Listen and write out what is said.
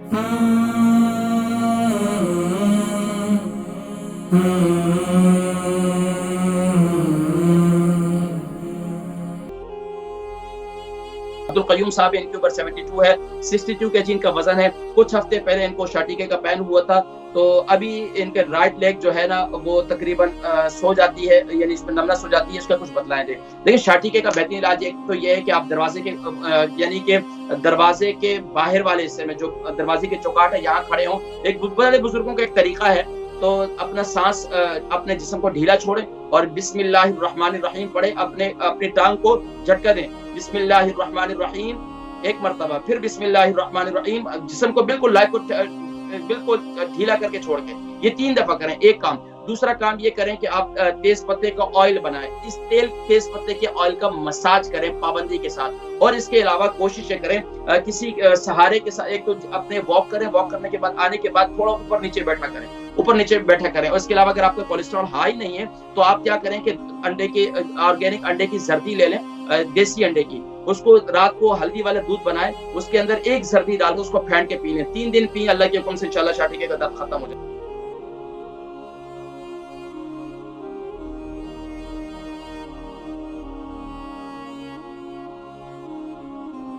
عبد القیوم صاحب ان کے اوپر 72 ہے، 62 کے جی ان کا وزن ہے. کچھ ہفتے پہلے ان کو شاٹیکے کا پین ہوا تھا، تو ابھی ان کے رائٹ لیگ جو ہے نا وہ تقریباً سو جاتی ہے، یعنی اس میں نمنس ہو جاتی ہے. اس کا کچھ بتلائیں دیں. لیکن شاٹیکے کا بہترین علاج ایک تو یہ ہے کہ آپ دروازے کے یعنی کہ دروازے کے باہر والے حصے میں جو دروازے کے چوکاٹ ہے یہاں کھڑے ہوں. ایک بڑے بزرگوں کا ایک طریقہ ہے، تو اپنا سانس اپنے جسم کو ڈھیلا چھوڑیں اور بسم اللہ الرحمن الرحیم پڑھیں. اپنی ٹانگ کو جھٹکا دیں، بسم اللہ الرحمن الرحیم ایک مرتبہ، پھر بسم اللہ الرحمن الرحیم. جسم کو بالکل لائف کو بالکل ڈھیلا کر کے چھوڑ کے یہ 3 دفعہ کریں. ایک کام. دوسرا کام یہ کریں کہ آپ تیز پتے کا آئل بنائیں، اس تیز پتے کے آئل کا مساج کریں پابندی کے ساتھ. اور اس کے علاوہ کوشش کریں کسی سہارے کے ساتھ، ایک تو اپنے واک کریں، واک کرنے کے بعد آنے کے بعد تھوڑا اوپر نیچے بیٹھا کریں. اور اس کے علاوہ اگر آپ کا کولیسٹرول ہائی نہیں ہے تو آپ کیا کریں کہ انڈے کے آرگینک انڈے کی زردی لے لیں، دیسی انڈے کی. اس کو رات کو ہلدی والے دودھ بنائیں، اس کے اندر ایک زردی ڈال کے اس کو پھینٹ کے پی لیں. 3 دن پئیں، اللہ کے حکم سے انشاءاللہ شاٹیکے کا درد ختم ہو جائے.